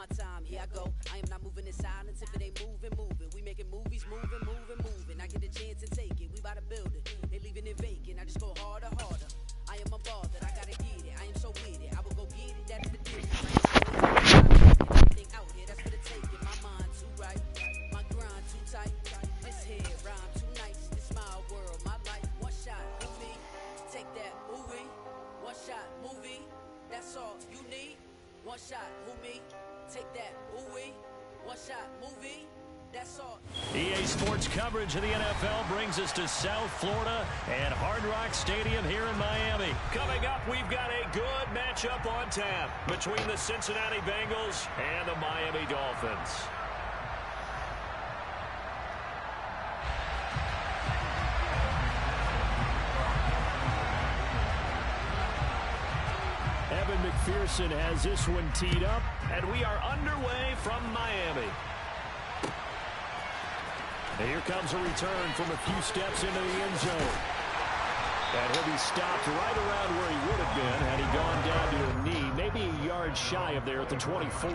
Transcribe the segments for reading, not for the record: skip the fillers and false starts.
my time, here I go. I am not moving in silence. If it ain't moving, moving. We making movies, moving, moving, moving. I get a chance to take it. We bout to build it. They leaving it vacant. I just go harder, harder. I am a ball that I gotta get it. I am so with it. I will go get it. That's the difference. Everything out here, that's for the taking. My mind too right, my grind too tight. This head rhyme too nice. This my world, my life. One shot, movie. Take that, movie. One shot, movie. That's all you need. One shot, movie. Take that, movie. One shot, movie. That's all. EA Sports coverage of the NFL brings us to South Florida and Hard Rock Stadium here in Miami. Coming up, we've got a good matchup on tap between the Cincinnati Bengals and the Miami Dolphins. Evan McPherson has this one teed up, and we are underway from Miami. And here comes a return from a few steps into the end zone. And he'll be stopped right around where he would have been had he gone down to a knee, maybe a yard shy of there at the 24.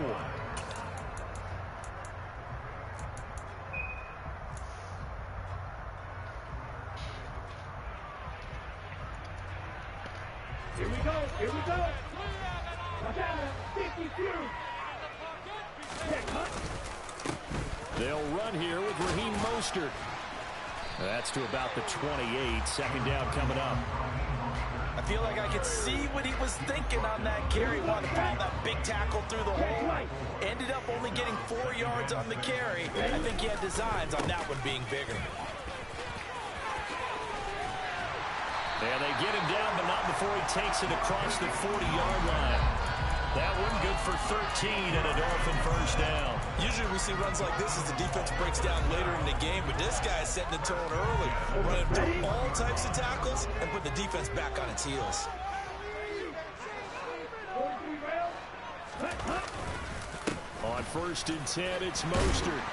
Here we go, here we go. Madden 52. They'll run here with Raheem Mostert. That's to about the 28. Second down coming up. I feel like I could see what he was thinking on that carry. Wanted to pound that big tackle through the hole. Ended up only getting 4 yards on the carry. I think he had designs on that one being bigger. And they get him down, but not before he takes it across the 40-yard line. That one good for 13 and a Dolphin first down. Usually we see runs like this as the defense breaks down later in the game, but this guy is setting the tone early, running through all types of tackles and put the defense back on its heels. On 1st and 10, it's Mostert.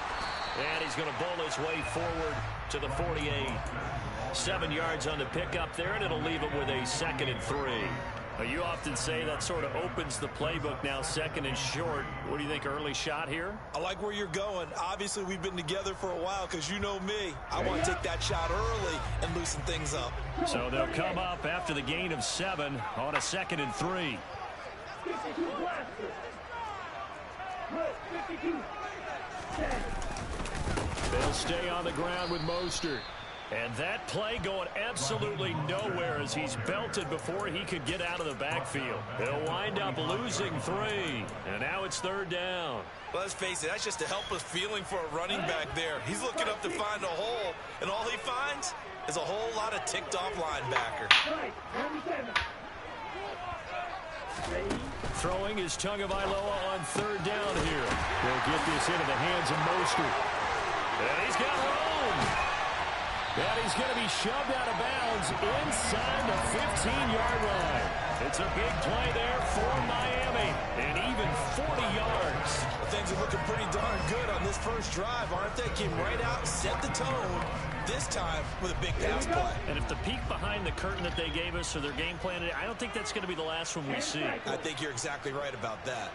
And he's going to bowl his way forward to the 48. 7 yards on the pickup there, and it'll leave him with a 2nd and 3. You often say that sort of opens the playbook now, 2nd and short. What do you think, early shot here? I like where you're going. Obviously, we've been together for a while because you know me. I want to take that shot early and loosen things up. So they'll come up after the gain of 7 on a 2nd and 3. 52 blaster. 52. They'll stay on the ground with Mostert. And that play going absolutely nowhere as he's belted before he could get out of the backfield. They'll wind up losing 3. And now it's 3rd down. Well, let's face it, that's just a helpless feeling for a running back there. He's looking up to find a hole, and all he finds is a whole lot of ticked-off linebacker. Throwing is Tagovailoa on 3rd down here. They'll get this into the hands of Mostert. And he's got room. And he's going to be shoved out of bounds inside the 15-yard line. It's a big play there for Miami, and even 40 yards. Things are looking pretty darn good on this first drive, aren't they? Came right out, set the tone, this time with a big pass play. And if the peek behind the curtain that they gave us or their game plan, I don't think that's going to be the last one we see. I think you're exactly right about that.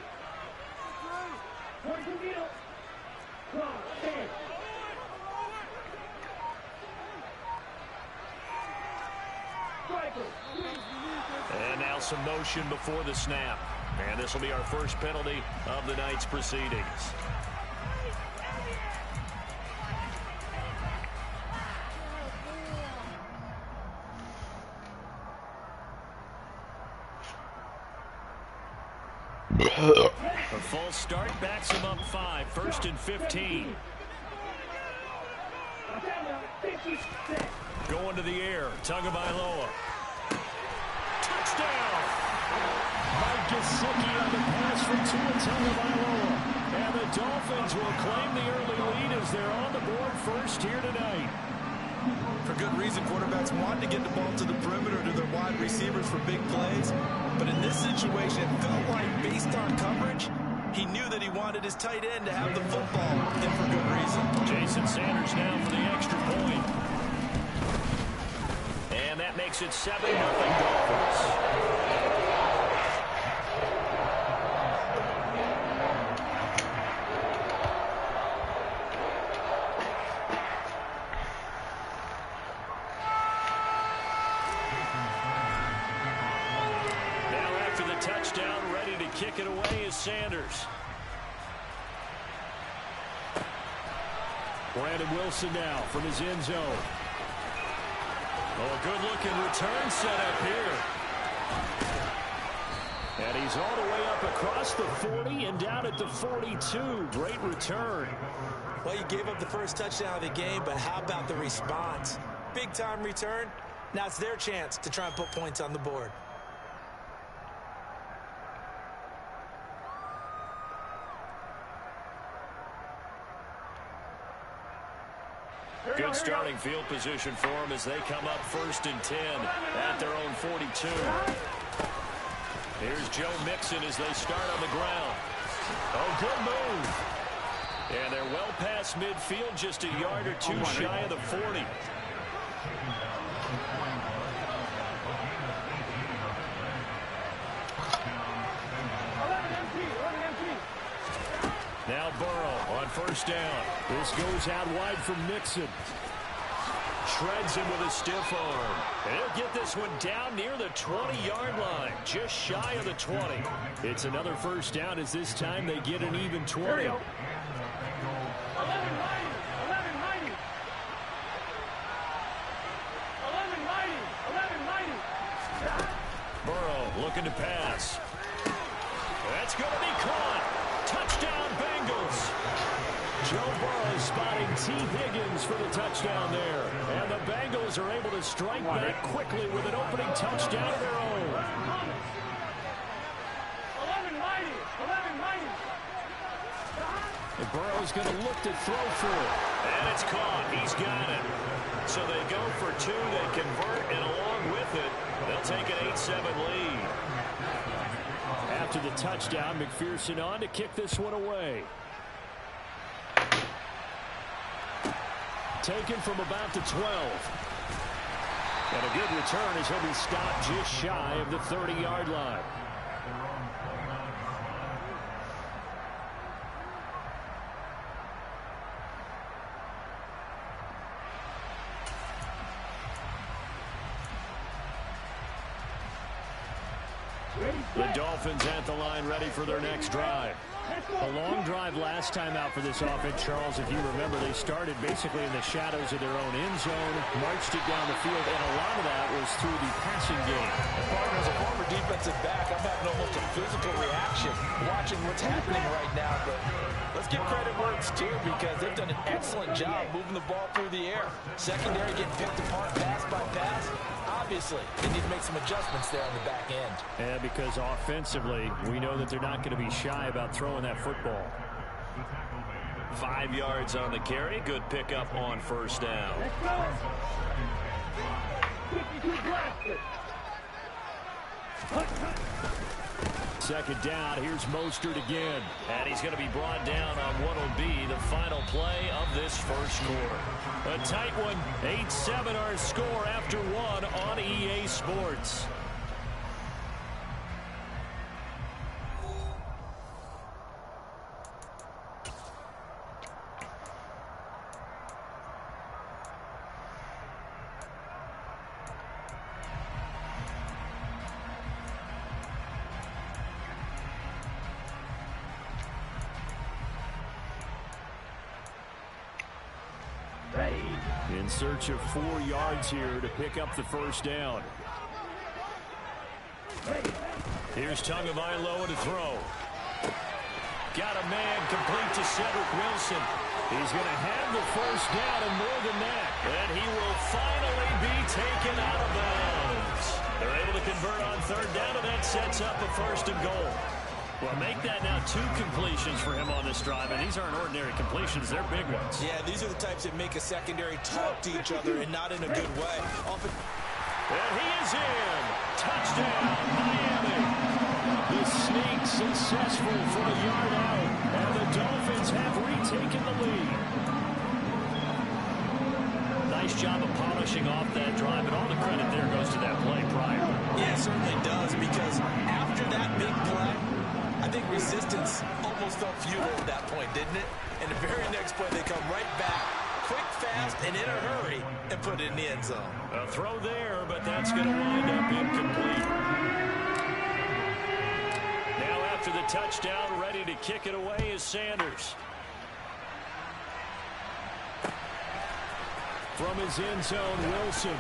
And now some motion before the snap. And this will be our first penalty of the night's proceedings. A false start backs him up 5. 1st and 15. Going to the air. Tagovailoa. Touchdown! Mike Gesicki on the pass from Tua Tagovailoa. And the Dolphins will claim the early lead as they're on the board first here tonight. For good reason, quarterbacks want to get the ball to the perimeter to their wide receivers for big plays. But in this situation, it felt like, based on coverage, he knew that he wanted his tight end to have the football, and for good reason. Jason Sanders now for the extra point. And that makes it 7-0 Dolphins. kick it away is Sanders. Brandon Wilson now from his end zone. Oh, a good-looking return set up here. And he's all the way up across the 40 and down at the 42. Great return. Well, you gave up the first touchdown of the game, but how about the response? Big-time return. Now it's their chance to try and put points on the board. Good starting field position for them as they come up 1st and 10 at their own 42. Here's Joe Mixon as they start on the ground. Oh, good move. And they're well past midfield, just a yard or two shy of the 40. Now Burrow on 1st down. This goes out wide from Mixon. Shreds him with a stiff arm. And he'll get this one down near the 20-yard line, just shy of the 20. It's another 1st down as this time they get an even 20. Burrow looking to pass. That's going to be caught. Touchdown, Bengals. Joe Burrow spotting T. Higgins for the touchdown there. And the Bengals are able to strike back quickly with an opening touchdown of their own. And Burrow's going to look to throw for it. And it's caught. He's got it. So they go for 2. They convert, and along with it, they'll take an 8-7 lead. After the touchdown, McPherson on to kick this one away. Taken from about the 12. And a good return as he'll be stopped just shy of the 30-yard line. The Dolphins at the line ready for their next drive. A long drive last time out for this offense, Charles. If you remember, they started basically in the shadows of their own end zone, marched it down the field, and a lot of that was through the passing game. Partner, as a former defensive back, I'm having almost a physical reaction watching what's happening right now. But let's give credit where it's due because they've done an excellent job moving the ball through the air. Secondary getting picked apart pass by pass. Obviously, they need to make some adjustments there on the back end. And because offensively, we know that they're not going to be shy about throwing that football. 5 yards on the carry. Good pickup on 1st down. Second down, here's Mostert again. And he's going to be brought down on what will be the final play of this first quarter. A tight one, 8-7 our score after 1 on EA Sports. In search of 4 yards here to pick up the 1st down. Here's Tagovailoa to throw. Got a man complete to Cedric Wilson. He's going to have the 1st down and more than that. And he will finally be taken out of bounds. They're able to convert on 3rd down, and that sets up a 1st and goal. Well, make that now 2 completions for him on this drive, and these aren't ordinary completions. They're big ones. Yeah, these are the types that make a secondary talk to each other and not in a good way. And he is in. Touchdown, Miami. The sneak successful from a yard out, and the Dolphins have retaken the lead. Nice job of polishing off that drive, and all the credit there goes to that play prior. Yeah, it certainly does, because after that big play, I think resistance almost felt futile at that point, didn't it? And the very next play, they come right back, quick, fast, and in a hurry, and put it in the end zone. A throw there, but that's going to wind up incomplete. Now after the touchdown, ready to kick it away is Sanders. From his end zone, Wilson.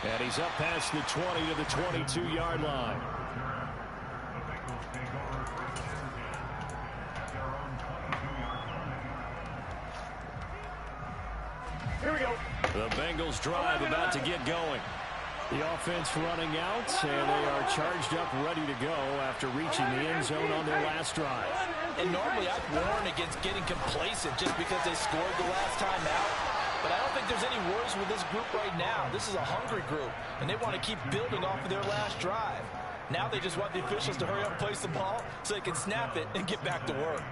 And he's up past the 20 to the 22-yard line. Here we go. The Bengals drive about to get going. The offense running out, and they are charged up, ready to go after reaching the end zone on their last drive. And normally I'd warn against getting complacent just because they scored the last time out. But I don't think there's any worries with this group right now. This is a hungry group, and they want to keep building off of their last drive. Now they just want the officials to hurry up and place the ball so they can snap it and get back to work.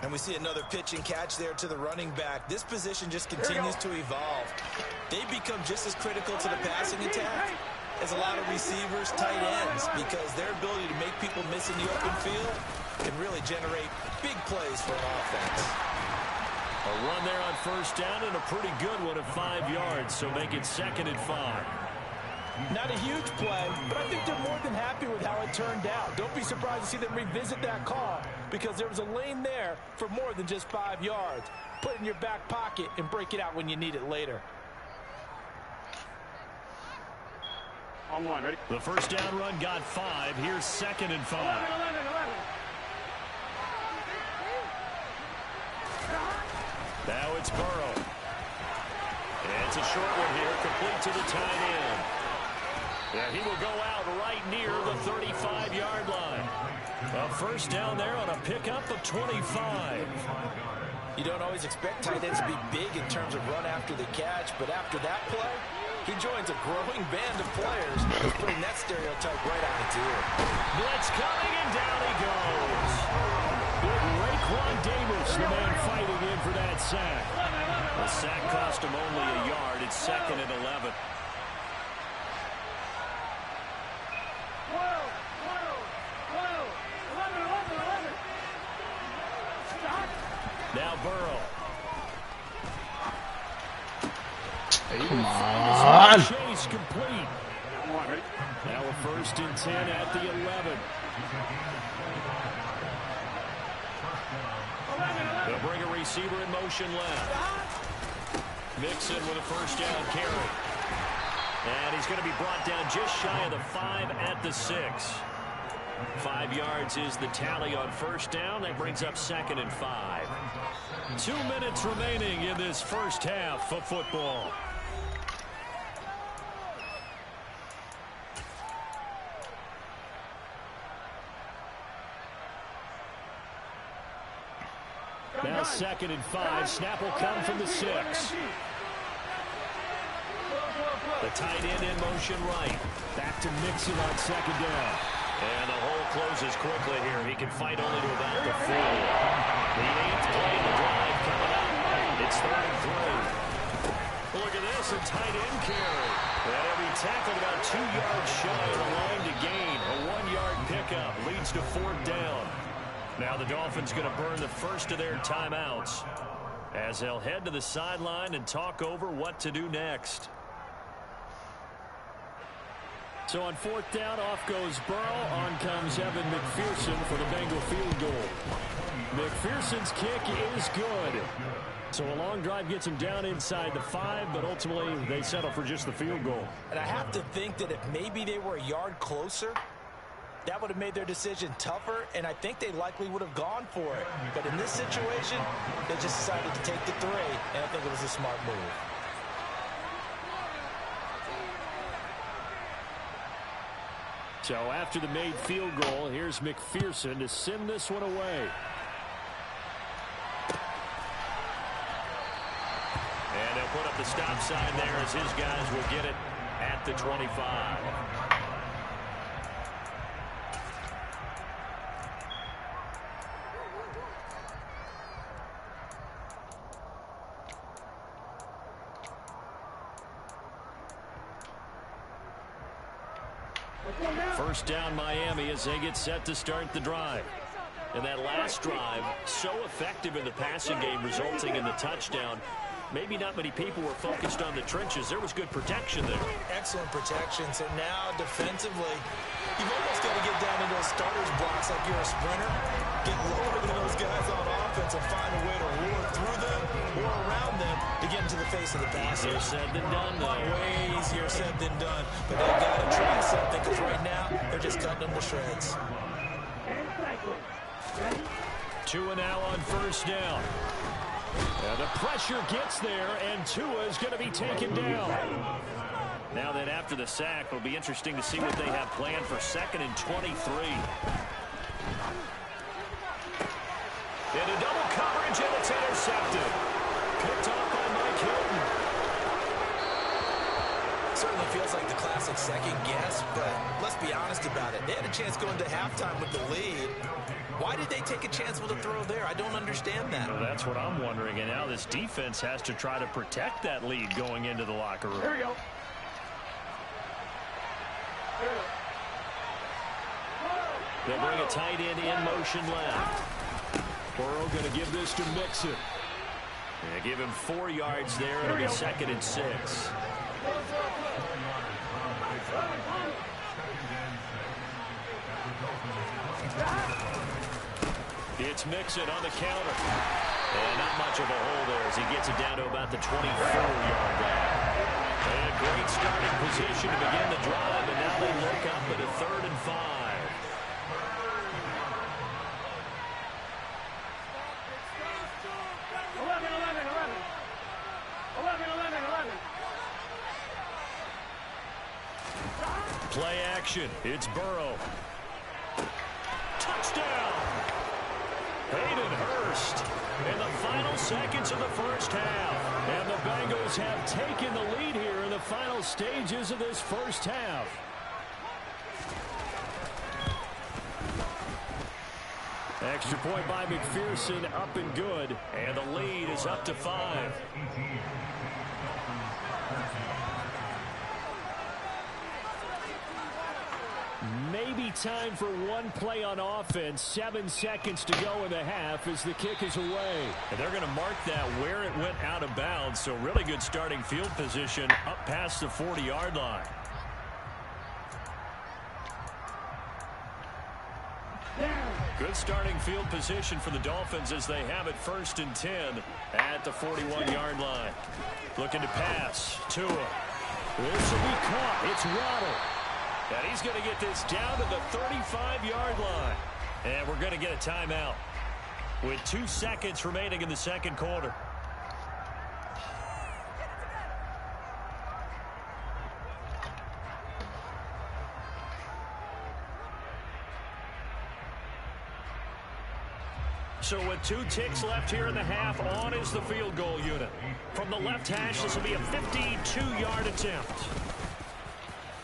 And we see another pitch and catch there to the running back. This position just continues to evolve. They become just as critical to the passing attack as a lot of receivers, tight ends, because their ability to make people miss in the open field can really generate big plays for an offense. A run there on first down, and a pretty good one at 5 yards, so make it 2nd and 5. Not a huge play, but I think they're more than happy with how it turned out. Don't be surprised to see them revisit that call because there was a lane there for more than just 5 yards. Put it in your back pocket and break it out when you need it later. On one, ready? The first down run got 5. Here's 2nd and 5. 11. Now it's Burrow. And it's a short one here, complete to the tight end. Yeah, he will go out right near the 35-yard line. A first down there on a pickup of 25. You don't always expect tight ends to be big in terms of run after the catch, but after that play, he joins a growing band of players who's putting that stereotype right on its ear. Blitz coming, and down he goes. Big Raekwon Davis, the man fighting in for that sack. The sack cost him only a yard. It's 2nd and 11. Now Burrow. Come on. Chase complete. Now a 1st and 10 at the 11. They'll bring a receiver in motion left. Mixon with a first down carry. And he's going to be brought down just shy of the 5 at the 6. 5 yards is the tally on first down. That brings up 2nd and 5. 2 minutes remaining in this first half of football. Now 2nd and 5. Snap will come from the 6. The tight end in motion right. Back to Mixon on 2nd down. And the hole closes quickly here. He can fight only to about the 4. The 8th play of the drive coming up. It's 3rd and 3. Look at this, a tight end carry. And he'll be tackled about 2 yards shy of the line to gain. A 1-yard pickup leads to 4th down. Now the Dolphins going to burn the first of their timeouts as they'll head to the sideline and talk over what to do next. So on 4th down, off goes Burrow. On comes Evan McPherson for the Bengal field goal. McPherson's kick is good. So a long drive gets him down inside the 5, but ultimately they settle for just the field goal. And I have to think that if maybe they were a yard closer, that would have made their decision tougher, and I think they likely would have gone for it. But in this situation, they just decided to take the 3, and I think it was a smart move. So after the made field goal, here's McPherson to send this one away. And they'll put up the stop sign there as his guys will get it at the 25. First down Miami as they get set to start the drive. And that last drive, so effective in the passing game, resulting in the touchdown. maybe not many people were focused on the trenches. There was good protection there. Excellent protection. So now defensively, you've almost got to get down into those starters blocks like you're a sprinter. Get lower than those guys on offense and find a way to roar through them or around them to get into the face of the passer. Easier said than done, though. Way easier said than done. But they've got to try something because right now they're just cutting them to shreds. 2 now on first down. And the pressure gets there, and Tua is going to be taken down. Now then, after the sack, it'll be interesting to see what they have planned for 2nd and 23. Into double coverage, and it's intercepted. Picked off by Mike Hilton. Certainly feels like the classic second guess, but let's be honest about it. They had a chance going to halftime with the lead. Why did they take a chance with a throw there? I don't understand that. Well, that's what I'm wondering, and now this defense has to try to protect that lead going into the locker room. Here we go. They'll bring a tight end in motion left. Burrow going to give this to Mixon. They give him 4 yards there. It'll be 2nd and 6. It's Mixon on the counter. And not much of a hole there as he gets it down to about the 24-yard line. And a great starting position to begin the drive, and now they look up at a 3rd and 5. Play action. It's Burrow. Touchdown! Hayden Hurst in the final seconds of the first half. And the Bengals have taken the lead here in the final stages of this first half. Extra point by McPherson, up and good. And the lead is up to 5. Maybe time for one play on offense. 7 seconds to go in the half as the kick is away. And they're going to mark that where it went out of bounds. So really good starting field position up past the 40-yard line. Good starting field position for the Dolphins as they have it 1st and 10 at the 41-yard line. Looking to pass. Tua. This will be caught. It's Waddle. And he's going to get this down to the 35-yard line. And we're going to get a timeout with 2 seconds remaining in the second quarter. So with 2 ticks left here in the half, on is the field goal unit. From the left hash, this will be a 52-yard attempt.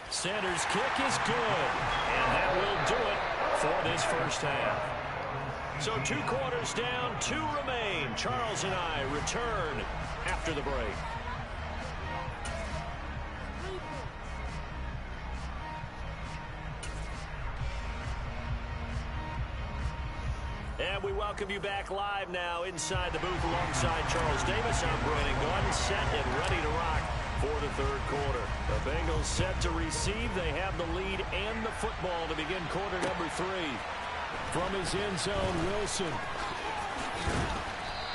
Sanders' kick is good, and that will do it for this first half. So 2 quarters down, 2 remain. Charles and I return after the break. And we welcome you back live now inside the booth alongside Charles Davis. I'm Brandon God, set and ready to rock for the third quarter. The Bengals set to receive. They have the lead and the football to begin quarter number 3. From his end zone, Wilson.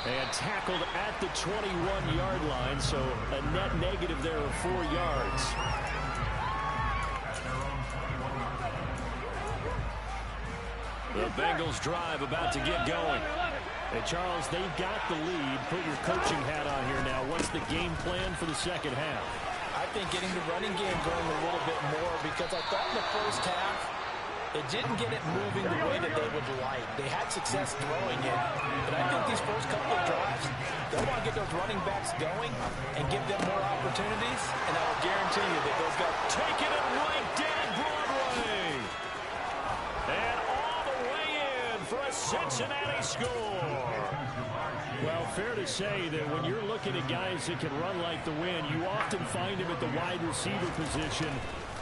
And tackled at the 21-yard line, so a net negative there of 4 yards. The Bengals drive about to get going. Hey, Charles, they've got the lead. Put your coaching hat on here now. What's the game plan for the second half? I think getting the running game going a little bit more, because I thought in the first half it didn't get it moving the way that they would like. They had success throwing it, but I think these first couple of drives, they'll want to get those running backs going and give them more opportunities, and I will guarantee you that those guys taking it right down Broadway. And all the way in for a Cincinnati score. Well, fair to say that when you're looking at guys that can run like the wind, you often find them at the wide receiver position,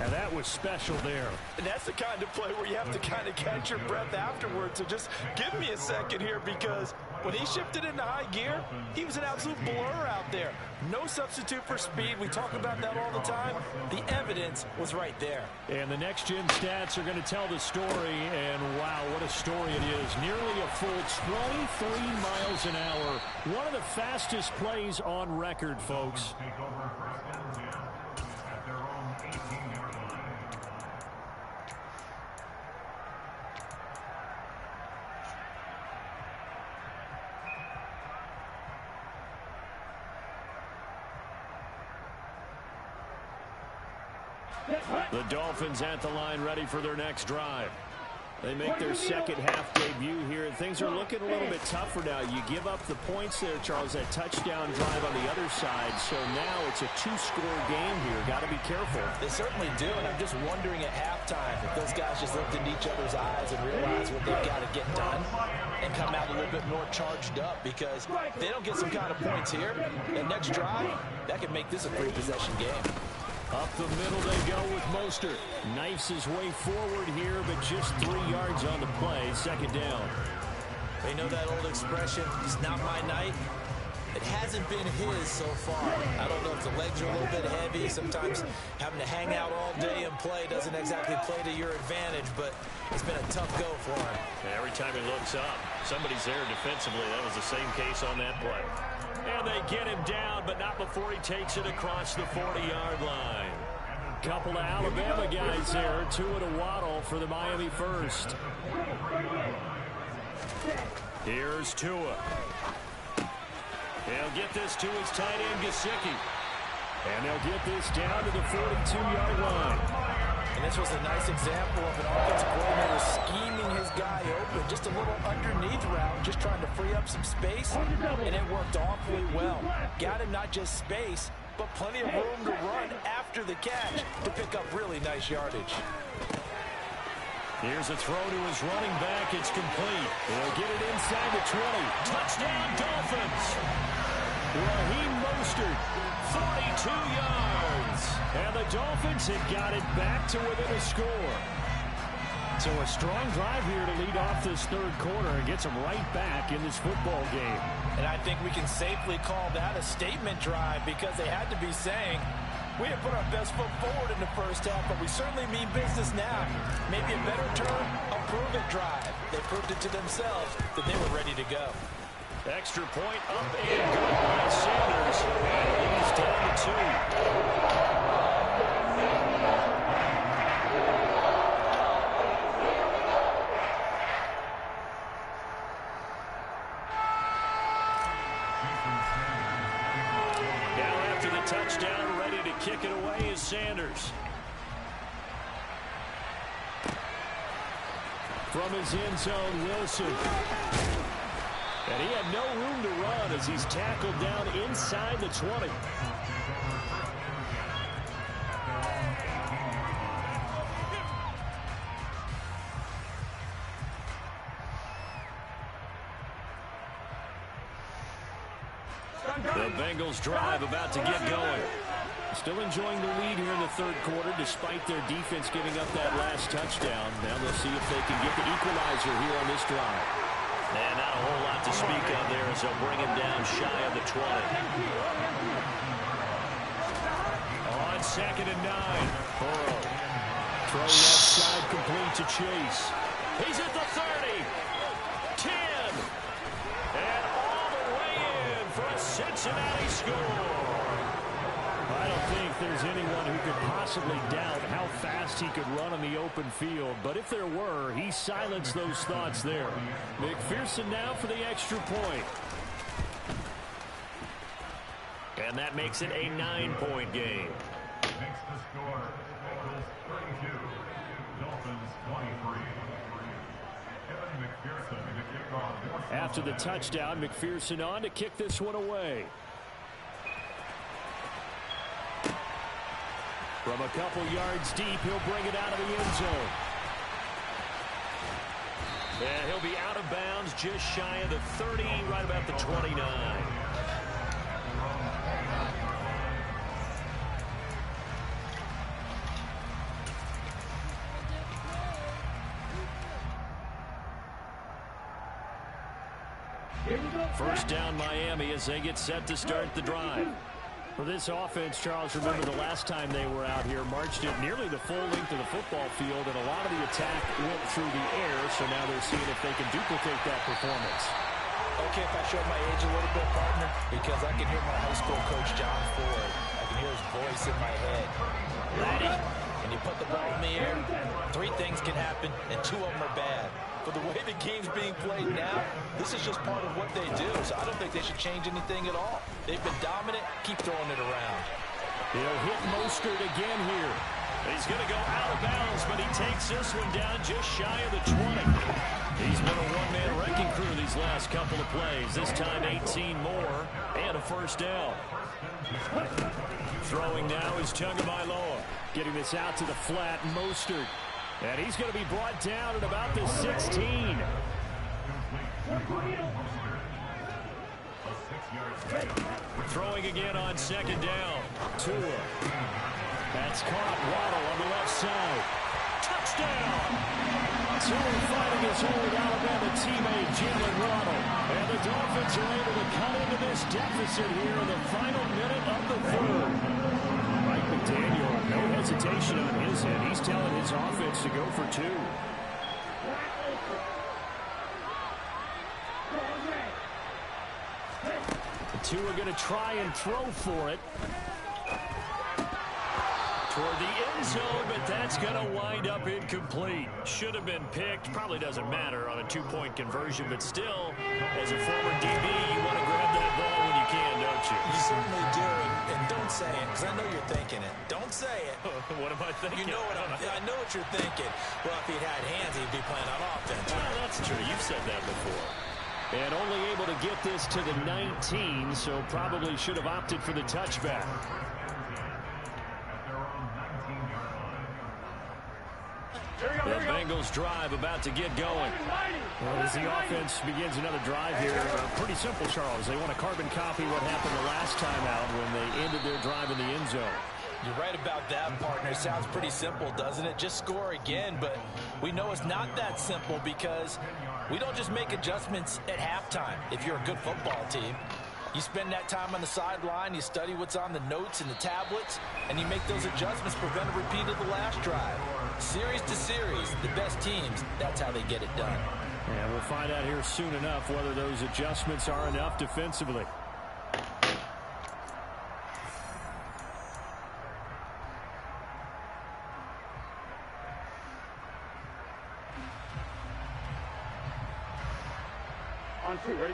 and that was special there. And that's the kind of play where you have to kind of catch your breath afterwards. So just give me a second here, because When he shifted into high gear, he was an absolute blur out there. No substitute for speed. We talk about that all the time. The evidence was right there. And the next-gen stats are going to tell the story, and wow, what a story it is. Nearly a full 23 miles an hour. One of the fastest plays on record, folks. The Dolphins at the line, ready for their next drive. They make their second half debut here, and things are looking a little bit tougher now. You give up the points there, Charles, that touchdown drive on the other side. So now it's a two-score game here. Got to be careful. They certainly do, and I'm just wondering at halftime if those guys just looked into each other's eyes and realized what they've got to get done and come out a little bit more charged up, because if they don't get some kind of points here, the next drive, that could make this a three-possession game. Up the middle they go with Mostert. Knifes his way forward here, but just 3 yards on the play. Second down. You know that old expression, it's not my night? It hasn't been his so far. I don't know if the legs are a little bit heavy. Sometimes having to hang out all day and play doesn't exactly play to your advantage, but it's been a tough go for him. Every time he looks up, somebody's there defensively. That was the same case on that play. And they get him down, but not before he takes it across the 40-yard line. Couple of Alabama guys there. Tua to Waddle for the Miami first. Here's Tua. They'll get this to his tight end, Gesicki. And they'll get this down to the 42-yard line. And this was a nice example of an offensive coordinator scheming his guy open. Just a little underneath route, just trying to free up some space, and it worked awfully well. Got him not just space, but plenty of room to run after the catch to pick up really nice yardage. Here's a throw to his running back. It's complete. They'll get it inside the 20. Touchdown, Dolphins. Raheem Mostert, 42 yards. And the Dolphins have got it back to within a score. So a strong drive here to lead off this third quarter and gets them right back in this football game. And I think we can safely call that a statement drive, because they had to be saying, we didn't put our best foot forward in the first half, but we certainly mean business now. Maybe a better term, a prove-it drive. They proved it to themselves that they were ready to go. Extra point up and good by Sanders. And he's down to 2. Touchdown, ready to kick it away is Sanders. From his end zone, Wilson. And he had no room to run as he's tackled down inside the 20. The Bengals drive about to get going. Still enjoying the lead here in the third quarter despite their defense giving up that last touchdown. Now they'll see if they can get the equalizer here on this drive. And not a whole lot to speak of there as they'll bring him down shy of the 20. On 2nd and 9. Burrow. Throw left side complete to Chase. He's at the 30. 10. And all the way in for a Cincinnati score. I don't think there's anyone who could possibly doubt how fast he could run on the open field. But if there were, he silenced those thoughts there. McPherson now for the extra point. And that makes it a 9-point game. Makes the score Bengals 32, Dolphins 23. Kevin McPherson to kick off. After the touchdown, McPherson on to kick this one away. From a couple yards deep, he'll bring it out of the end zone. And he'll be out of bounds just shy of the 30, right about the 29. First down Miami as they get set to start the drive. For this offense, Charles, remember the last time they were out here, marched it nearly the full length of the football field, and a lot of the attack went through the air, so now they're seeing if they can duplicate that performance. Okay, if I show my age a little bit, partner, because I can hear my high school coach, John Ford. I can hear his voice in my head. Laddie, when you put the ball in the air, 3 things can happen, and 2 of them are bad. For the way the game's being played now, this is just part of what they do, so I don't think they should change anything at all. They've been dominant. Keep throwing it around. He'll hit Mostert again here. He's going to go out of bounds, but he takes this one down just shy of the 20. He's been a one-man wrecking crew these last couple of plays. This time 18 more and a first down. Throwing now is Tagovailoa. Getting this out to the flat, Mostert. And he's going to be brought down at about the 16. Throwing again on second down. Tua. That's caught. Waddle on the left side. Touchdown! Tua fighting his old Alabama teammate, Jalen Waddle. And the Dolphins are able to cut into this deficit here in the final minute of the third. Mike McDaniel, no hesitation on his end. He's telling his offense to go for 2. The 2 are going to try and throw for it. Toward the end zone, but that's going to wind up incomplete. Should have been picked. Probably doesn't matter on a 2-point conversion, but still, as a former DB, you want to grab that ball when you can, don't you? You certainly do, and don't say it, because I know you're thinking it. Don't say it. What am I thinking? You know what I know what you're thinking. Well, if he'd had hands, he'd be playing on offense. Well, that's true. You've said that before. And only able to get this to the 19, so probably should have opted for the touchback. The Bengals drive about to get going. Well, as the offense begins another drive here, pretty simple, Charles. They want to carbon copy what happened the last time out when they ended their drive in the end zone. You're right about that, partner. Sounds pretty simple, doesn't it? Just score again, but we know it's not that simple because we don't just make adjustments at halftime if you're a good football team. You spend that time on the sideline, you study what's on the notes and the tablets, and you make those adjustments, prevent a repeat of the last drive. Series to series, the best teams, that's how they get it done. And we'll find out here soon enough whether those adjustments are enough defensively.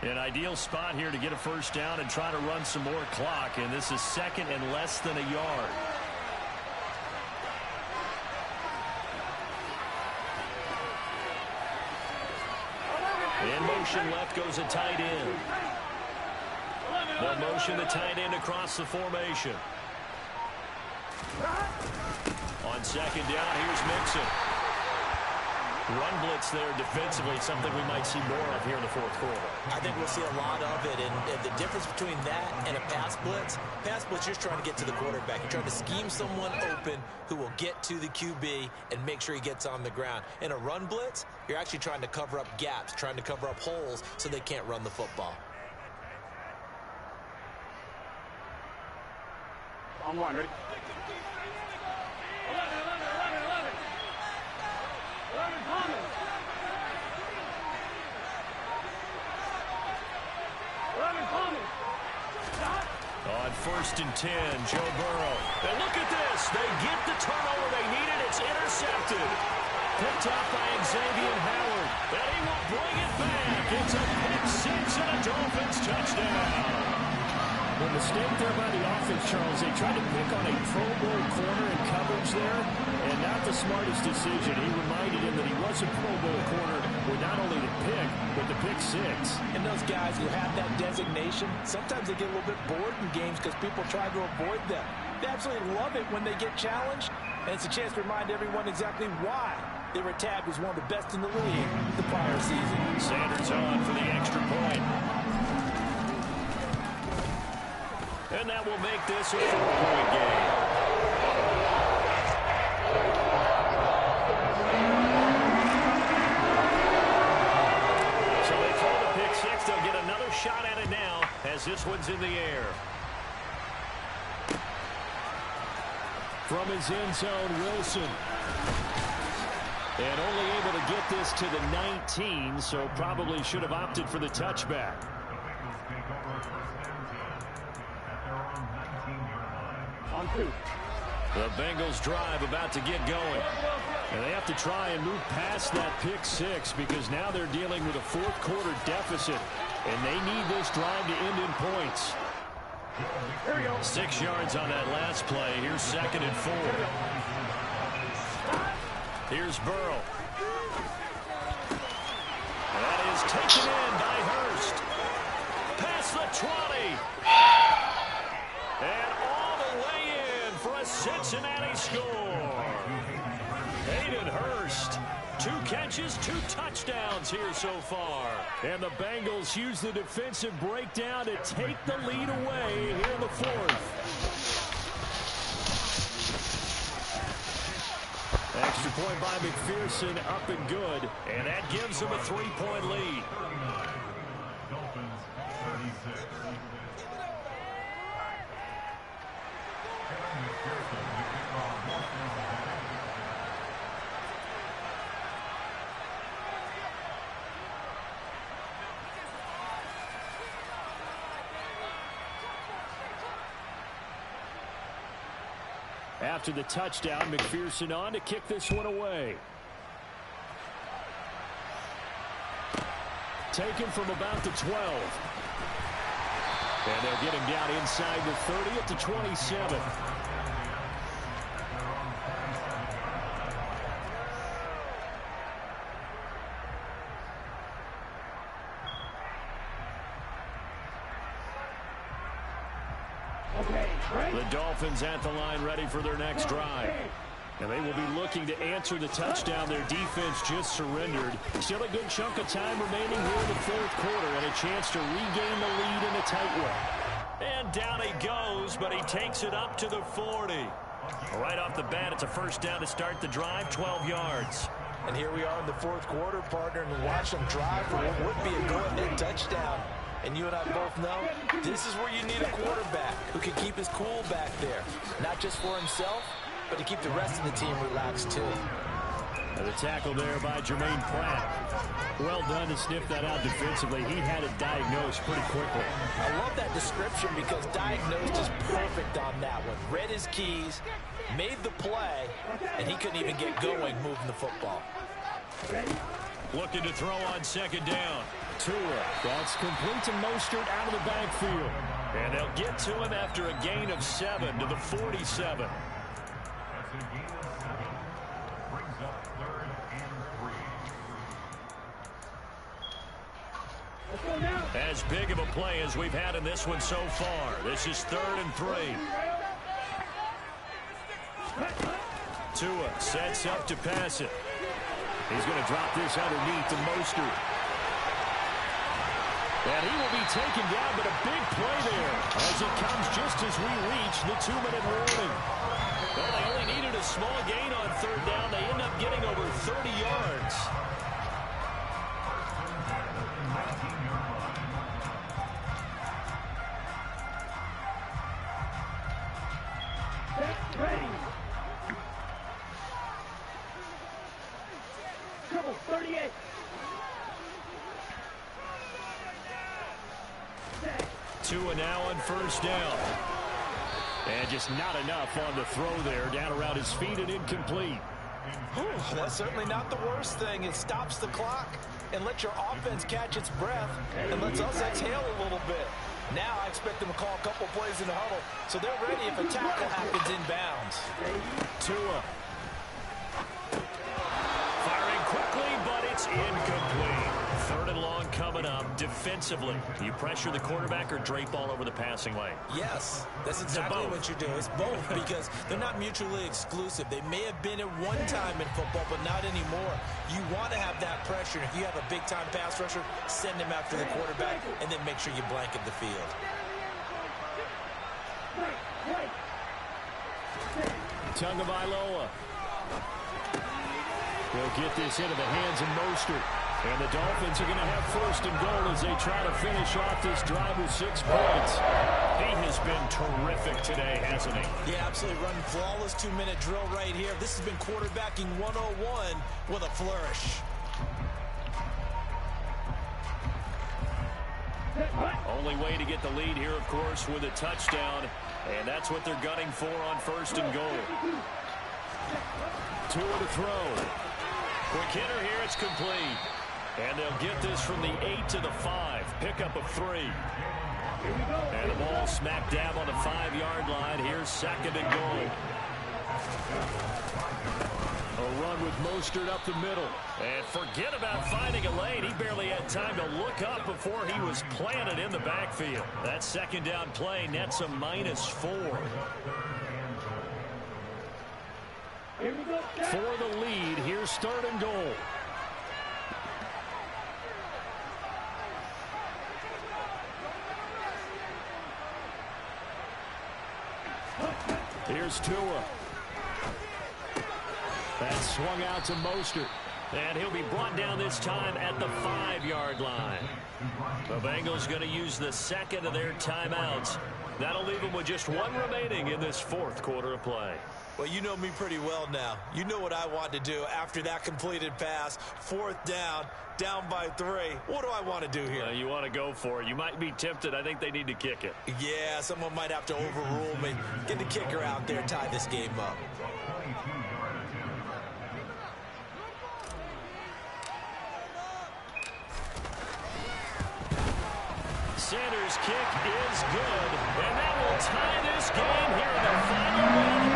An ideal spot here to get a first down and try to run some more clock, and this is second and less than a yard. In motion left goes a tight end. The motion, the tight end across the formation. On second down, here's Mixon. Run blitz there defensively, something we might see more of here in the fourth quarter. I think we'll see a lot of it, and the difference between that and a pass blitz, you're just trying to get to the quarterback. You're trying to scheme someone open who will get to the QB and make sure he gets on the ground. In a run blitz, you're actually trying to cover up gaps, trying to cover up holes so they can't run the football. On one, ready? 11 Thomas. 11 Thomas. On first and 10, Joe Burrow. And look at this. They get the turnover they needed. It's intercepted. Picked up by Xavier Howard. And he will bring it back. It's a pick 6 and a Dolphins touchdown. The mistake there by the offense, Charles, they tried to pick on a Pro Bowl corner in coverage there, and not the smartest decision. He reminded him that he was a Pro Bowl corner with not only the pick, but the pick 6. And those guys who have that designation, sometimes they get a little bit bored in games because people try to avoid them. They absolutely love it when they get challenged, and it's a chance to remind everyone exactly why they were tagged as one of the best in the league the prior season. Sanders on for the extra point. And that will make this a 4-point game. So they throw the pick 6. They'll get another as this one's in the air. From his end zone, Wilson. And only able to get this to the 19, so probably should have opted for the touchback. On 2. The Bengals drive about to get going. And they have to try and move past that pick six because now they're dealing with a fourth quarter deficit. And they need this drive to end in points. 6 yards on that last play. Here's 2nd and 4. Here's Burrow. That is taken in by Hurst. Past the 20. And all the way in for a Cincinnati score. Hayden Hurst. 2 catches, 2 touchdowns here so far. And the Bengals use the defensive breakdown to take the lead away here in the fourth. Extra point by McPherson, up and good. And that gives them a 3-point lead. After the touchdown, McPherson on to kick this one away. Taken from about the 12. And they'll get him down inside the 30 at the 27. The Dolphins at the line ready for their next drive. And they will be looking to answer the touchdown their defense just surrendered. Still a good chunk of time remaining here in the fourth quarter and a chance to regain the lead in a tight one. And down he goes, but he takes it up to the 40. Right off the bat, it's a first down to start the drive, 12 yards. And here we are in the fourth quarter, partner, and watch them drive for what would be a go-ahead touchdown. And you and I both know this is where you need a quarterback who can keep his cool back there. Not just for himself, but to keep the rest of the team relaxed too. And the tackle there by Jermaine Pratt. Well done to sniff that out defensively. He had it diagnosed pretty quickly. I love that description because diagnosed is perfect on that one. Read his keys, made the play, and he couldn't even get going moving the football. Looking to throw on second down. Tua, that's complete to Mostert out of the backfield. And they'll get to him after a gain of 7 to the 47. As big of a play as we've had in this one so far. This is 3rd and 3. Tua sets up to pass it. He's going to drop this underneath to Mostert. And he will be taken down, but a big play there as it comes just as we reach the 2-minute warning. Well, they only needed a small gain on 3rd down. They end up getting over 30 yards. Ready. Trouble 38. Tua now on first down. And just not enough on the throw there. Down around his feet and incomplete. That's certainly not the worst thing. It stops the clock and lets your offense catch its breath and lets us exhale a little bit. Now I expect them to call a couple plays in the huddle so they're ready if a tackle happens inbounds. Tua. Firing quickly, but it's incomplete. 3rd and long coming up. Defensively, you pressure the quarterback or drape all over the passing lane? Yes, that's exactly what you do. It's both because they're not mutually exclusive. They may have been at one time in football, but not anymore. You want to have that pressure. If you have a big-time pass rusher, send him after the quarterback, and then make sure you blanket the field. Tagovailoa. He'll get this into the hands of Mostert. And the Dolphins are going to have first and goal as they try to finish off this drive with 6 points. He has been terrific today, hasn't he? Yeah, absolutely running flawless 2-minute drill right here. This has been quarterbacking 101 with a flourish. Only way to get the lead here, of course, with a touchdown. And that's what they're gunning for on first and goal. Tua to throw. Quick hitter here, it's complete. And they'll get this from the 8 to the 5. Pickup of 3. And the ball smack dab on the 5-yard line. Here's second and goal. A run with Mostert up the middle. And forget about finding a lane. He barely had time to look up before he was planted in the backfield. That second down play nets a -4. For the lead, here's third and goal. Here's Tua. That's swung out to Mostert. And he'll be brought down this time at the 5-yard line. The Bengals going to use the second of their timeouts. That'll leave them with just 1 remaining in this 4th quarter of play. Well, you know me pretty well now. You know what I want to do after that completed pass. 4th down by 3. What do I want to do here? You want to go for it. You might be tempted. I think they need to kick it. Yeah, someone might have to overrule me. Get the kicker out there, tie this game up. Sanders' kick is good, and that will tie this game here in the final minute.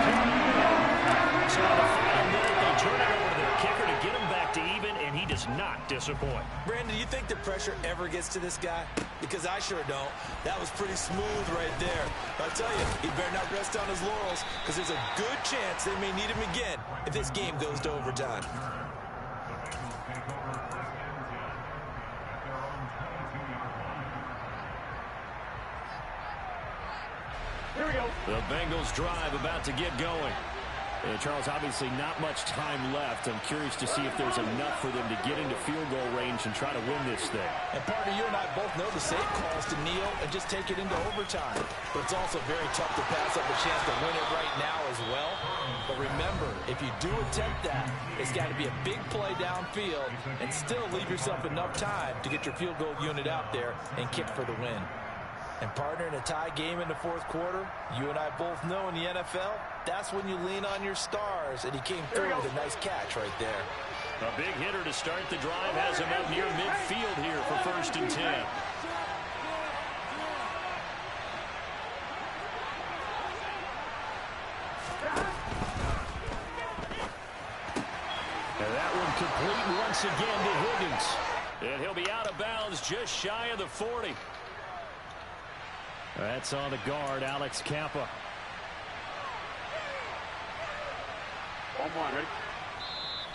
So in the final minute, they turn it over to their kicker to get him back to even, and he does not disappoint. Brandon, do you think the pressure ever gets to this guy? Because I sure don't. That was pretty smooth right there. But I tell you, he better not rest on his laurels, because there's a good chance they may need him again if this game goes to overtime. The Bengals drive about to get going. And Charles, obviously not much time left. I'm curious to see if there's enough for them to get into field goal range and try to win this thing. And partner, you and I both know the safe calls to kneel and just take it into overtime. But it's also very tough to pass up a chance to win it right now as well. But remember, if you do attempt that, it's got to be a big play downfield and still leave yourself enough time to get your field goal unit out there and kick for the win. And partner, in a tie game in the 4th quarter, you and I both know in the NFL, that's when you lean on your stars, and he came through with a nice catch right there. A big hitter to start the drive has him up near midfield here for 1st and 10. And that one complete once again to Higgins. And he'll be out of bounds just shy of the 40. That's on the guard, Alex Kappa.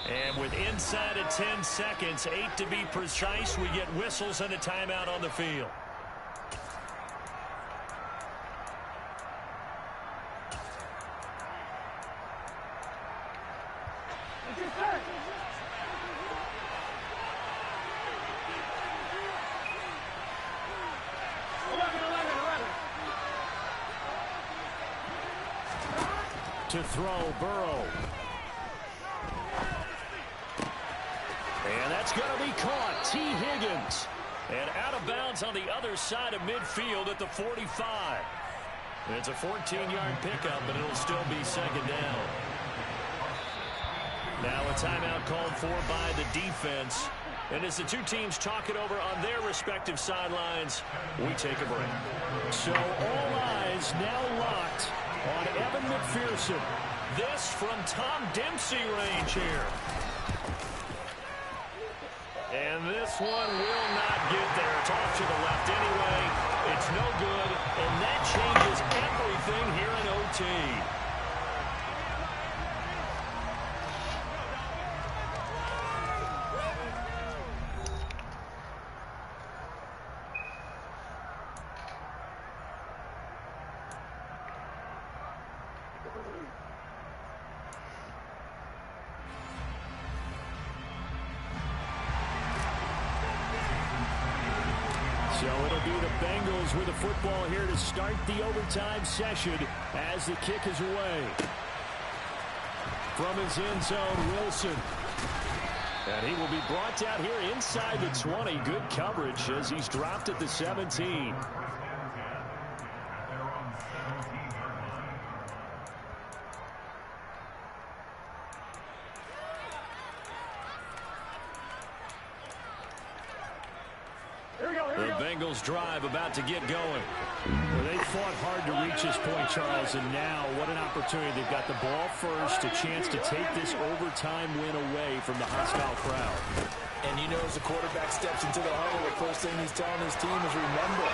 And with inside of 10 seconds, 8 to be precise, we get whistles and a timeout on the field. To throw, Burrow. And that's going to be caught. T. Higgins. And out of bounds on the other side of midfield at the 45. It's a 14-yard pickup, but it'll still be second down. Now a timeout called for by the defense. And as the two teams talk it over on their respective sidelines, we take a break. So all eyes now locked on Evan McPherson. This from Tom Dempsey range here. And this one will not get there. It's off to the left anyway. It's no good. And that changes everything here in OT. So it'll be the Bengals with the football here to start the overtime session as the kick is away. From his end zone, Wilson. And he will be brought down here inside the 20. Good coverage as he's dropped at the 17. The Bengals drive about to get going. Well, they fought hard to reach this point, Charles, and now what an opportunity. They've got the ball first, a chance to take this overtime win away from the hostile crowd. And you know, as the quarterback steps into the huddle, the first thing he's telling his team is, remember,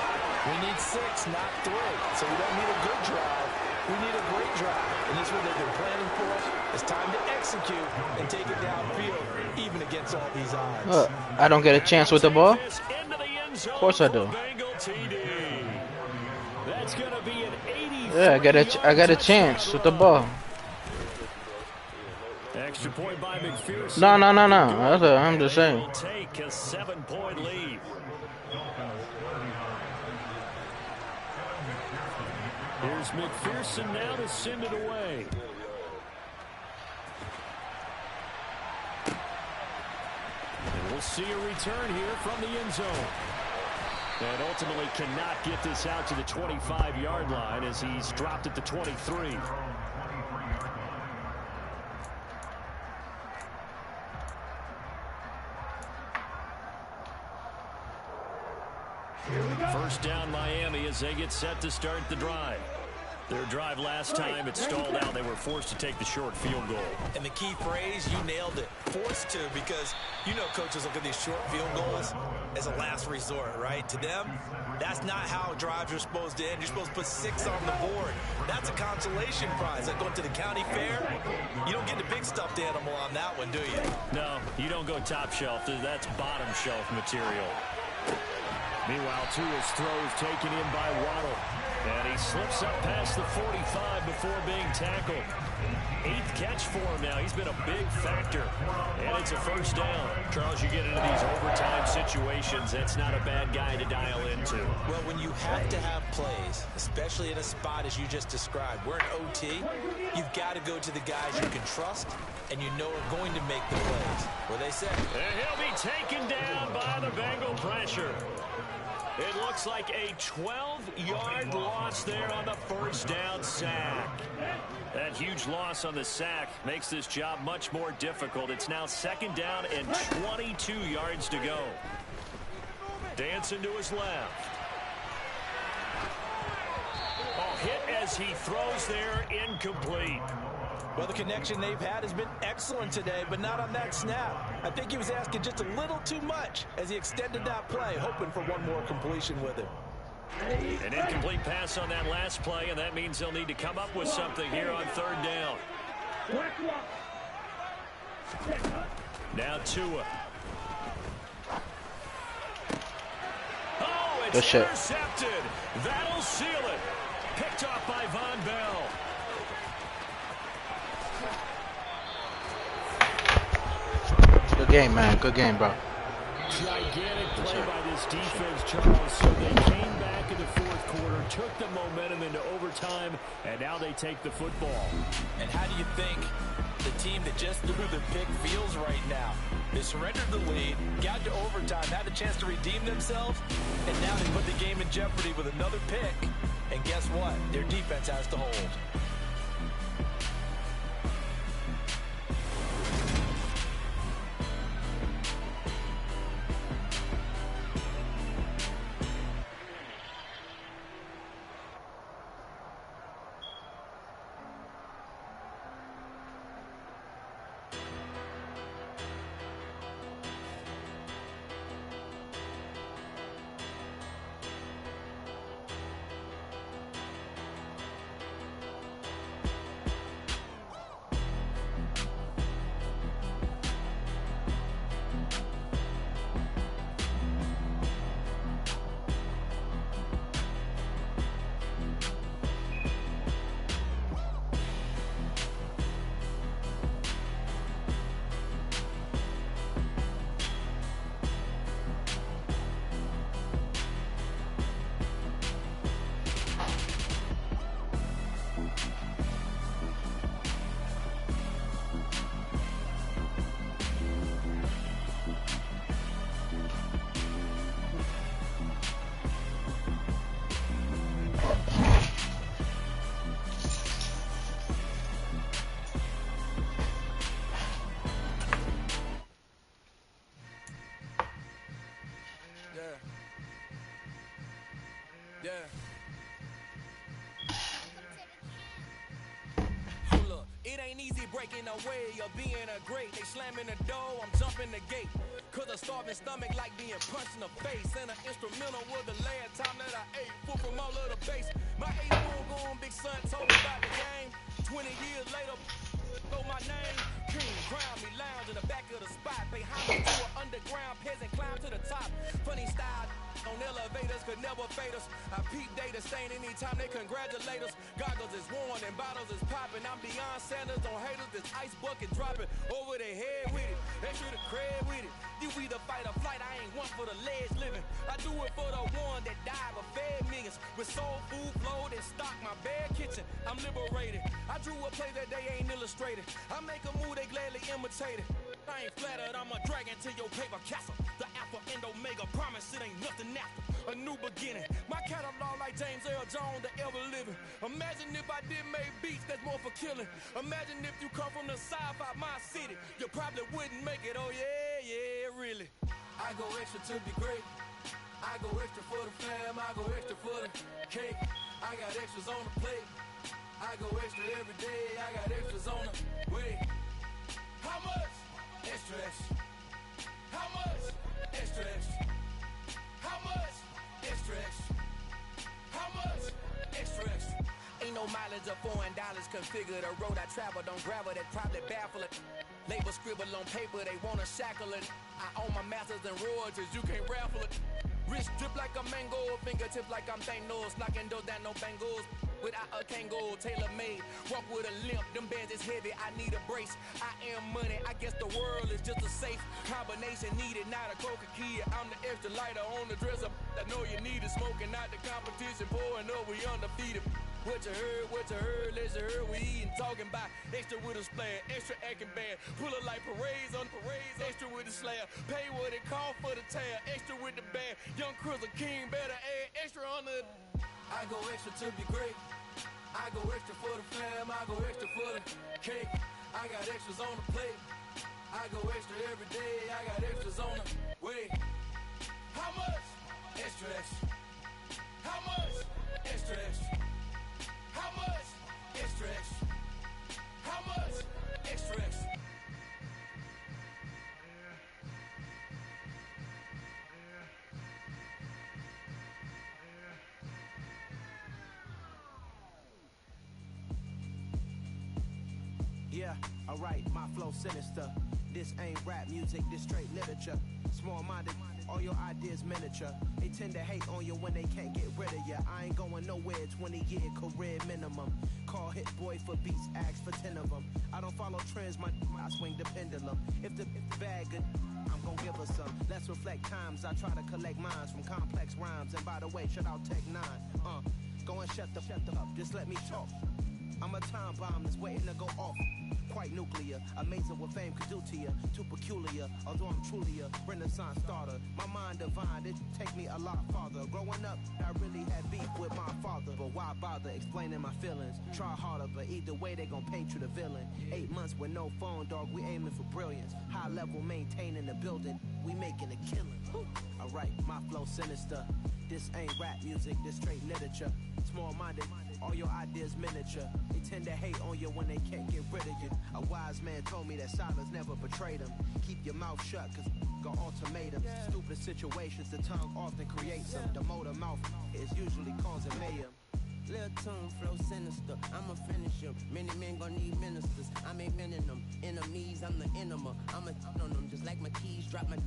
we need 6, not 3. So we don't need a good drive. We need a great drive. And this is what they've been planning for. It's time to execute and take it downfield, even against all these odds. I don't get a chance with the ball? Of course I do. Yeah, I got a chance with the ball. Extra point by McPherson. No. I'm just saying. Take a 7-point lead. Here's McPherson now to send it away. And we'll see a return here from the end zone. And ultimately cannot get this out to the 25-yard line as he's dropped at the 23. First down Miami as they get set to start the drive. Their drive last time, it stalled out. They were forced to take the short field goal. And the key phrase, you nailed it, forced to, because you know coaches look at these short field goals as a last resort, right? To them, that's not how drives are supposed to end. You're supposed to put 6 on the board. That's a consolation prize. Like going to the county fair, you don't get the big stuffed animal on that one, do you? No, you don't go top shelf. That's bottom shelf material. Meanwhile, Tua's throw is taken in by Waddle. And he slips up past the 45 before being tackled. 8th catch for him now. He's been a big factor. And it's a first down. Charles, you get into these overtime situations, that's not a bad guy to dial into. Well, when you have to have plays, especially in a spot as you just described, we're in OT, you've got to go to the guys you can trust and you know are going to make the plays. What they say. And he'll be taken down by the Bengal pressure. It looks like a 12-yard loss there on the first down sack. That huge loss on the sack makes this job much more difficult. It's now 2nd down and 22 yards to go. Dancing to his left. Oh, hit as he throws there, incomplete. Well, the connection they've had has been excellent today, but not on that snap. I think he was asking just a little too much as he extended that play, hoping for one more completion with it. An incomplete pass on that last play, and that means they'll need to come up with something here on 3rd down. Now Tua. Oh, it's intercepted. That'll seal it. Picked off by Von Bell. Good game, man. Good game, bro. Gigantic play by this defense, Charles. So they came back in the 4th quarter, took the momentum into overtime, and now they take the football. And how do you think the team that just threw the pick feels right now? They surrendered the lead, got to overtime, had a chance to redeem themselves, and now they put the game in jeopardy with another pick. And guess what? Their defense has to hold. Yeah. Hold up. It ain't easy breaking away or being a great. They slamming the door, I'm jumping the gate. Cause a starving stomach like being punched in the face. And an instrumental was the last time that I ate. Food from all of the base. My 8-1 big son told me about the game. 20 years later, know my name. King, crown me, lounge in the back of the spot. Pay homage to an underground peasant, climb to the top. Funny style on elevators could never fade us. I peep data stain anytime they congratulate us. Goggles is worn and bottles is popping. I'm beyond Sanders on haters. This ice bucket dropping over their head with it. Extra the cred with it. You either fight or flight. I ain't one for the ledge living. I do it for the one that died but fed millions. With soul food flowed and stock my bare kitchen. I'm liberated. I drew a play that they ain't illustrated. I make a move they gladly imitate it. I ain't flattered, I'm a dragon to your paper castle. The Alpha and Omega, promise it ain't nothing after. A new beginning. My catalog like James Earl Jones, the ever living. Imagine if I did make beats that's more for killing. Imagine if you come from the sci-fi my city. You probably wouldn't make it, oh yeah, really. I go extra to be great. I go extra for the fam, I go extra for the cake. I got extras on the plate. I go extra every day, I got extras on the way. How much? Extra, extra. How much? Extra, extra. How much? Extra, extra. How much? Extra, extra. Ain't no mileage of $4 configure the road I travel. Don't gravel that probably baffle it. Label scribble on paper, they wanna shackle it. I own my masters and royalties, you can't raffle it. Wrist drip like a mango, fingertip like I'm Thanos. Knocking those down, no bangles. Without a Kango, tailor-made. Walk with a limp, them bands is heavy, I need a brace. I am money, I guess the world is just a safe combination needed, not a coca key. I'm the extra lighter on the dresser. I know you need it, smoking out the competition, pouring up, we undefeated. What you heard, let's heard, we eating, talking about extra with a splash, extra acting bad, pull it like parades on parades, extra with the slab, pay what it call for the tab, extra with the band, young Chris a king, better add extra on the. I go extra to be great, I go extra for the fam, I go extra for the cake, I got extras on the plate, I go extra every day, I got extras on the way. How much? Extra, extra. How much? Extra, extra. How much? Extra, extra. How much? Extra, extra. Yeah, alright, my flow sinister. This ain't rap music, this straight literature. Small-minded, all your ideas miniature. They tend to hate on you when they can't get rid of you. I ain't going nowhere, 20-year career minimum. Call Hit Boy for beats, ask for 10 of them. I don't follow trends, I swing the pendulum. If the bag good, I'm gon' give her some. Let's reflect times, I try to collect minds from complex rhymes. And by the way, shout out Tech 9. Go and shut the up, just let me talk. I'm a time bomb that's waiting to go off. Quite nuclear, amazing what fame could do to you. Too peculiar, although I'm truly a renaissance starter. My mind divine, it take me a lot farther. Growing up, I really had beef with my father. But why bother explaining my feelings? Try harder, but either way they gon' paint you the villain. 8 months with no phone, dog, we aiming for brilliance. High level maintaining the building, we making a killing. Alright, my flow sinister. This ain't rap music, this straight literature. Small-minded, all your ideas miniature. They tend to hate on you when they can't get rid of you. A wise man told me that silence never betrayed him. Keep your mouth shut, cause got ultimatums. Stupid situations, the tongue often creates them. The motor mouth is usually causing mayhem. Lil' tune, flow sinister, I'ma finish him. Many men gon' need ministers, I'm aiming them. Enemies, I'm the enema, I'ma on them. Just like my keys, drop my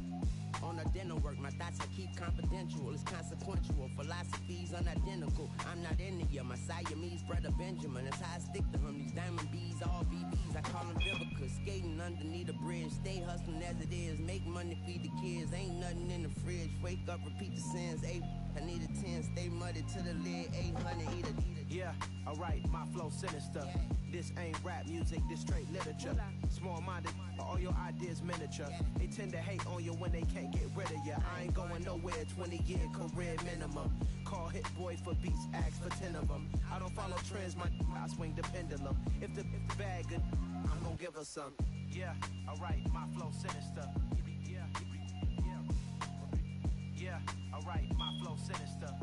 on the dinner work. My thoughts I keep confidential, it's consequential. Philosophies unidentical, I'm not into you. My Siamese brother Benjamin, that's how I stick to him. These diamond bees, all BBs, I call them Vivica. Skating underneath the bridge, stay hustling as it is. Make money, feed the kids, ain't nothing in the fridge. Wake up, repeat the sins, I need a 10, stay muddy to the lid, 800, eat a. Yeah, alright, my flow sinister. This ain't rap music, this straight literature. Small-minded, all your ideas miniature. They tend to hate on you when they can't get rid of you. I ain't going nowhere, 20-year career minimum. Call Hit Boy for beats, ask for 10 of them. I don't follow trends, I swing the pendulum. If the bag good, I'm gon' give her some. Yeah, alright, my flow sinister. Yeah, alright, my flow sinister.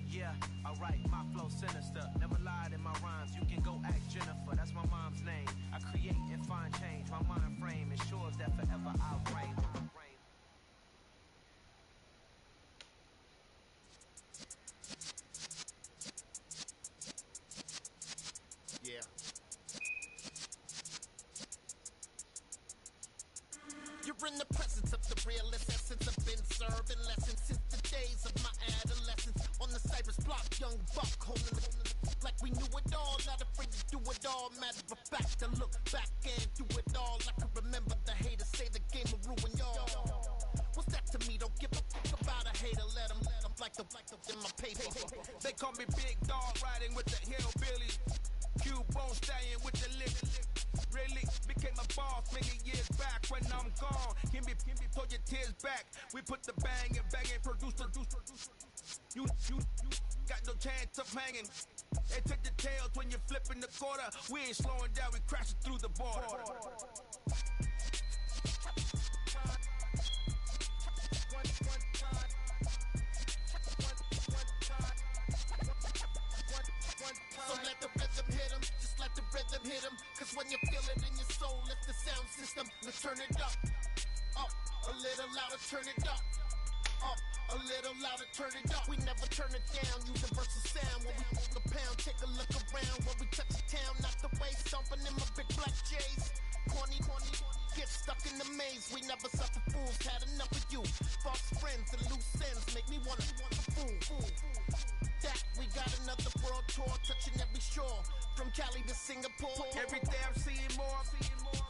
Yeah, alright, my flow sinister. Never lied in my rhymes, you can go ask Jennifer, that's my mom's name. I create and find change, my mind frame ensures that forever I'll reign. Yeah. You're in the presence of the realest essence. I've been serving lessons since the days of my adolescence. On the Cypress block, young buck holding the like we knew it all, not afraid to do it all. Matter of fact, to look back and do it all. I can remember the haters say the game will ruin y'all. What's that to me? Don't give a fuck about a hater. Let them like the in my paper. They call me Big Dog, riding with the hillbillies. Q-Bone stallion with the lip. Really became a boss many years back. When I'm gone, give me throw your tears back. We put the bang and produce. You got no chance of hanging. They took the tails when you're flipping the quarter. We ain't slowing down, we crashing through the border. So let the rhythm hit 'em, just let the rhythm hit 'em. Cause when you feel it in your soul, lift the sound system. Let's turn it up, a little louder, turn it up, a little louder, turn it up. We never turn it down, universal sound. When we hold the pound, take a look around. When we touch the town, not the way, stomping in my big black J's. Corny, get stuck in the maze. We never suffer fools, had enough of you. False friends and loose ends make me wanna fool. That we got another world tour, touching every shore, from Cali to Singapore. Every day I'm seeing more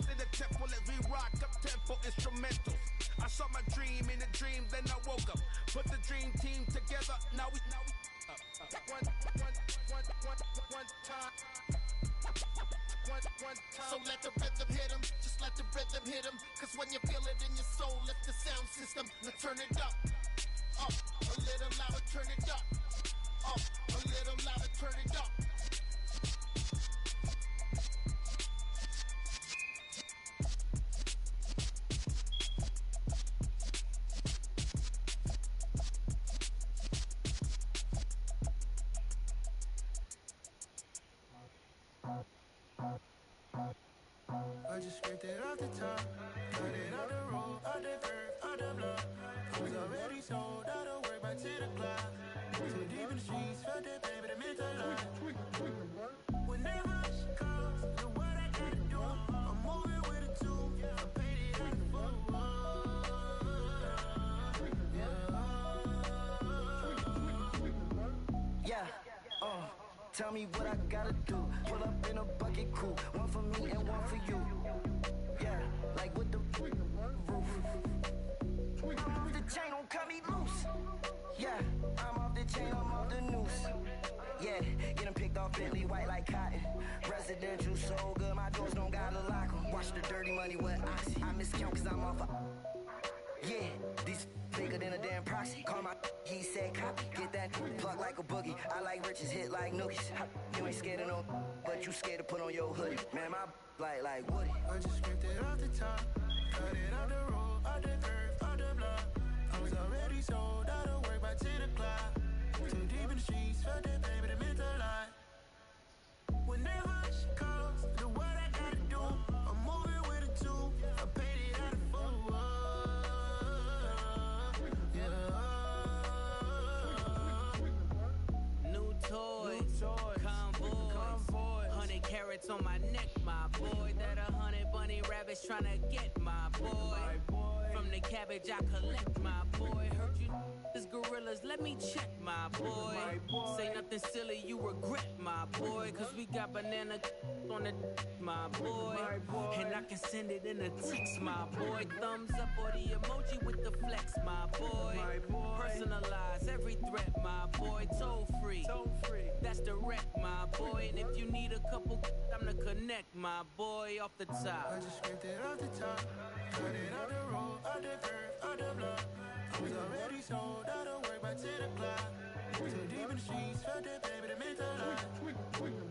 in the temple as we rock up tempo instrumentals. I saw my dream in a dream, then I woke up. Put the dream team together, now we one time. So let the rhythm hit 'em, just let the rhythm hit 'em. Cause when you feel it in your soul, lift the sound system. Now turn it up, a little louder, turn it up, a little louder, turn it up. I just scraped it off the top, cut it out the road, out the curve, out the block. I was already sold, out of work by 10 o'clock. Too deep in the streets, felt that baby, the mental lie. Whenever she calls, do what I gotta do. I'm moving with a two, I paid it out the fool. Yeah, tell me what I gotta do. Pull up in a bucket crew, one for me and one for you. Yeah, like with the roof. I'm off the chain, don't cut me loose. Yeah, I'm off the chain, I'm off the noose. Yeah, getting picked off Bentley white like cotton. Residential so good, my doors don't gotta lock 'em. Watch the dirty money with oxy. I miscount cause I'm off yeah, these bigger than a damn proxy. Call my he said copy. Get that plug like a boogie. I like riches, hit like nookies. You ain't scared of no, but you scared to put on your hoodie. Man, my like Woody. I just scraped it off the top, cut it out the road, out the curve, out the block. I was already sold, out of work by 10 o'clock. Too deep in the streets, felt that baby, the mental lie. Whenever she calls, do what I gotta do. I'm moving with a two, I paid it out of fool. New toys, convoys, 100 carats on my neck, my boy. That 100 bunny rabbits tryna get my boy. From the cabbage I collect, my boy. Heard you is gorillas, let me check, my boy. Say nothing silly, you regret, my boy. Cause we got banana on the my boy. And I can send it in a text, my boy. Thumbs up or the emoji with the flex, my boy. Personalize every threat, my boy. Toll free, that's direct, my boy. And if you need a couple, I'm the connect, my boy. Off the top, I just scraped it off the top, cut it out the road, out the curve, out the block. I was already sold, out of work by 10 o'clock. Too deep in the streets, felt that baby, the mental lie.